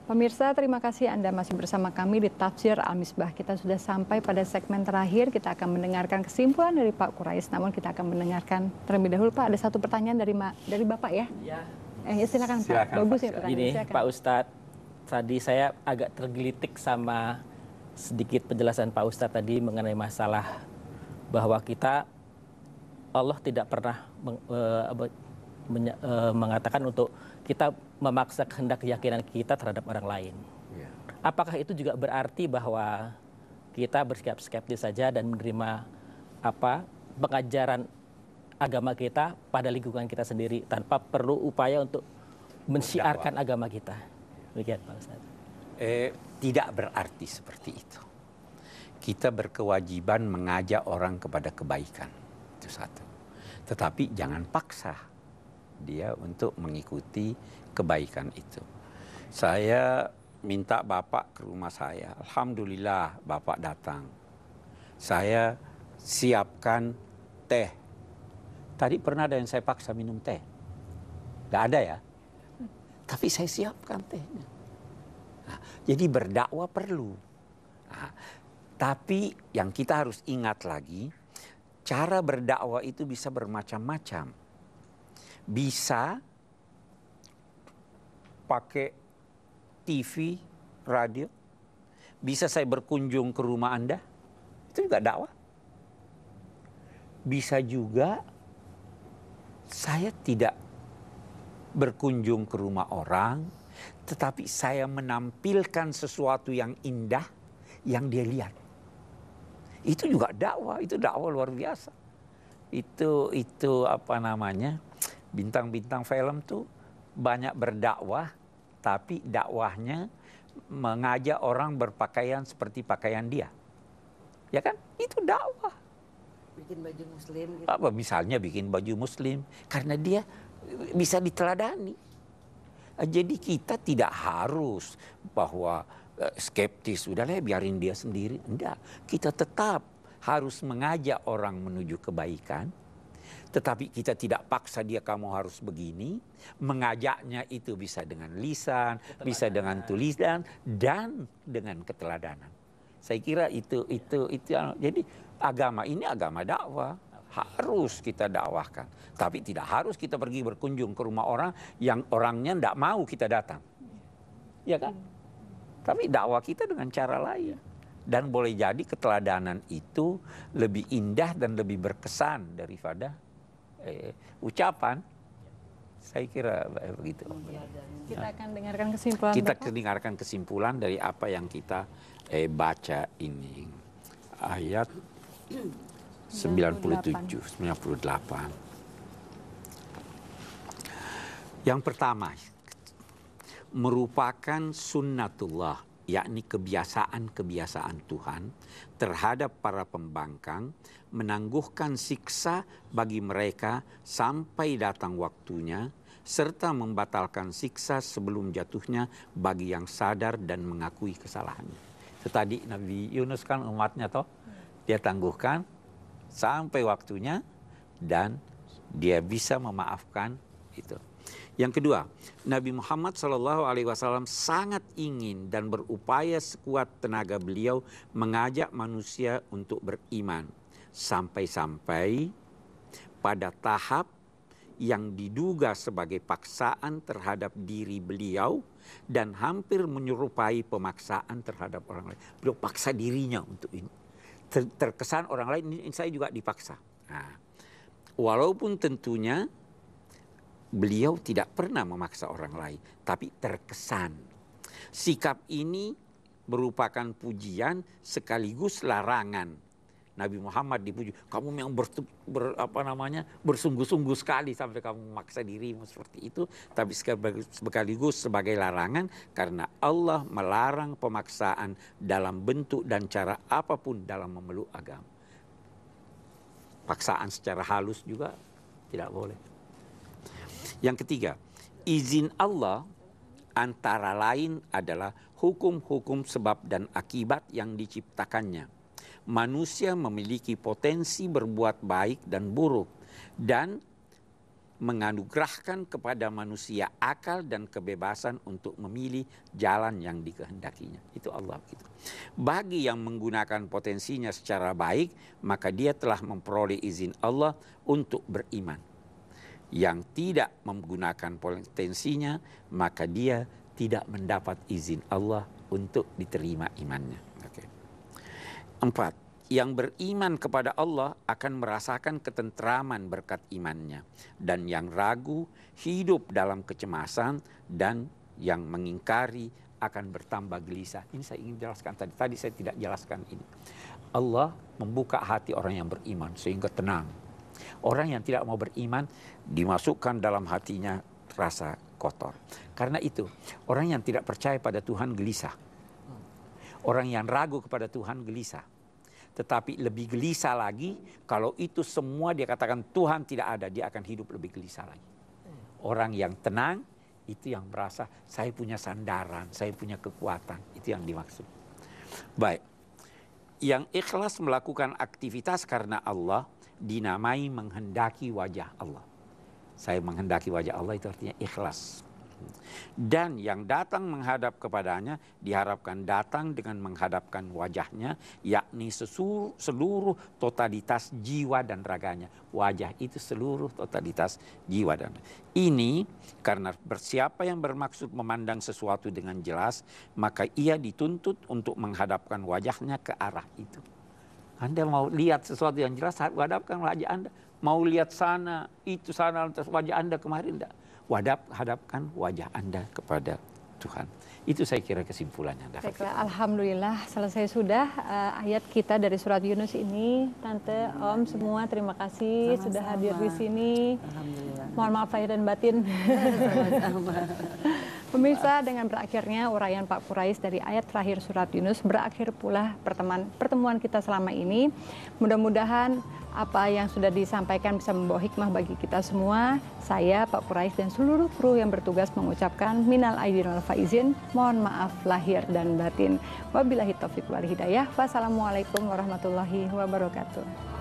Pemirsa, terima kasih Anda masih bersama kami di Tafsir Al-Misbah. Kita sudah sampai pada segmen terakhir. Kita akan mendengarkan kesimpulan dari Pak Quraish. Namun kita akan mendengarkan terlebih dahulu, Pak. Ada satu pertanyaan dari Bapak ya? Ya. Silakan Pak. Bagus ya pertanyaan. Ini Pak Ustadz, tadi saya agak tergelitik sama sedikit penjelasan Pak Ustadz tadi mengenai masalah bahwa Allah tidak pernah mengatakan untuk kita memaksa kehendak keyakinan kita terhadap orang lain. Ya. Apakah itu juga berarti bahwa kita bersikap skeptis saja dan menerima pengajaran agama kita pada lingkungan kita sendiri tanpa perlu upaya untuk mensiarkan agama kita? Begitu Pak Ustaz. Tidak berarti seperti itu. Kita berkewajiban mengajak orang kepada kebaikan. Itu satu. Tetapi jangan paksa dia untuk mengikuti kebaikan itu. Saya minta Bapak ke rumah saya. Alhamdulillah Bapak datang. Saya siapkan teh. Tadi pernah ada yang saya paksa minum teh? Gak ada ya? Tapi saya siapkan tehnya. Nah, jadi berdakwah perlu. Nah, tapi yang kita harus ingat lagi, cara berdakwah itu bisa bermacam-macam. Bisa pakai TV, radio. Bisa saya berkunjung ke rumah Anda. Itu juga dakwah. Bisa juga saya tidak berkunjung ke rumah orang, tetapi saya menampilkan sesuatu yang indah yang dia lihat. Itu juga dakwah, itu dakwah luar biasa. Itu bintang-bintang film tuh banyak berdakwah, tapi dakwahnya mengajak orang berpakaian seperti pakaian dia. Ya kan? Itu dakwah. Bikin baju muslim gitu. Misalnya bikin baju muslim, karena dia bisa diteladani. Jadi kita tidak harus bahwa skeptis, udahlah biarin dia sendiri. Enggak, kita tetap harus mengajak orang menuju kebaikan. Tetapi kita tidak paksa dia kamu harus begini. Mengajaknya itu bisa dengan lisan, bisa dengan tulisan, dan dengan keteladanan. Saya kira itu. Jadi agama ini agama dakwah. Harus kita dakwahkan. Tapi tidak harus kita pergi berkunjung ke rumah orang yang orangnya tidak mau kita datang. Ya kan? Tapi dakwah kita dengan cara lain. Dan boleh jadi keteladanan itu lebih indah dan lebih berkesan daripada ucapan. Saya kira begitu. Kita akan dengarkan kesimpulan. Kita dengarkan kesimpulan dari apa yang kita baca ini. Ayat 98. Yang pertama, merupakan sunnatullah, yakni kebiasaan-kebiasaan Tuhan terhadap para pembangkang, menangguhkan siksa bagi mereka sampai datang waktunya, serta membatalkan siksa sebelum jatuhnya bagi yang sadar dan mengakui kesalahannya. Itu tadi Nabi Yunus kan umatnya toh, dia tangguhkan sampai waktunya dan dia bisa memaafkan itu. Yang kedua, Nabi Muhammad SAW sangat ingin dan berupaya sekuat tenaga beliau mengajak manusia untuk beriman. Sampai-sampai pada tahap yang diduga sebagai paksaan terhadap diri beliau dan hampir menyerupai pemaksaan terhadap orang lain. Beliau paksa dirinya untuk ini. Terkesan orang lain, ini saya juga dipaksa. Nah, walaupun tentunya beliau tidak pernah memaksa orang lain, tapi terkesan. Sikap ini merupakan pujian sekaligus larangan. Nabi Muhammad dipuji, kamu yang bersungguh-sungguh sekali sampai kamu memaksa dirimu seperti itu, tapi sekaligus sebagai larangan karena Allah melarang pemaksaan dalam bentuk dan cara apapun dalam memeluk agama. Paksaan secara halus juga tidak boleh. Yang ketiga, izin Allah antara lain adalah hukum-hukum sebab dan akibat yang diciptakannya. Manusia memiliki potensi berbuat baik dan buruk, dan menganugerahkan kepada manusia akal dan kebebasan untuk memilih jalan yang dikehendakinya. Itu Allah gitu. Bagi yang menggunakan potensinya secara baik, maka dia telah memperoleh izin Allah untuk beriman. Yang tidak menggunakan potensinya, maka dia tidak mendapat izin Allah untuk diterima imannya. Oke. 4. Yang beriman kepada Allah akan merasakan ketentraman berkat imannya. Dan yang ragu hidup dalam kecemasan, dan yang mengingkari akan bertambah gelisah. Ini saya ingin jelaskan tadi. Tadi saya tidak jelaskan ini. Allah membuka hati orang yang beriman sehingga tenang. Orang yang tidak mau beriman dimasukkan dalam hatinya rasa kotor. Karena itu orang yang tidak percaya pada Tuhan gelisah. Orang yang ragu kepada Tuhan gelisah. Tetapi lebih gelisah lagi kalau itu semua dia katakan Tuhan tidak ada, dia akan hidup lebih gelisah lagi. Orang yang tenang itu yang merasa saya punya sandaran, saya punya kekuatan. Itu yang dimaksud. Baik. Yang ikhlas melakukan aktivitas karena Allah dinamai menghendaki wajah Allah. Saya menghendaki wajah Allah itu artinya ikhlas. Dan yang datang menghadap kepadanya diharapkan datang dengan menghadapkan wajahnya, yakni seluruh totalitas jiwa dan raganya. Wajah itu seluruh totalitas jiwa dan ini karena siapa yang bermaksud memandang sesuatu dengan jelas, maka ia dituntut untuk menghadapkan wajahnya ke arah itu. Anda mau lihat sesuatu yang jelas, hadapkan wajah Anda. Mau lihat sana, itu sana, wajah Anda kemarin enggak. Hadapkan wajah Anda kepada Tuhan. Itu saya kira kesimpulannya. Baiklah, alhamdulillah selesai sudah ayat kita dari surat Yunus ini. Tante, Om semua terima kasih Sama-sama. sudah hadir di sini. Alhamdulillah. Mohon maaf lahir dan batin. Pemirsa, dengan berakhirnya uraian Pak Quraisy dari ayat terakhir surat Yunus, berakhir pula pertemuan kita selama ini. Mudah-mudahan apa yang sudah disampaikan bisa membawa hikmah bagi kita semua. Saya, Pak Quraisy, dan seluruh kru yang bertugas mengucapkan minal aidin wal faizin, mohon maaf lahir dan batin. Wabillahi taufiq wal hidayah. Wassalamualaikum warahmatullahi wabarakatuh.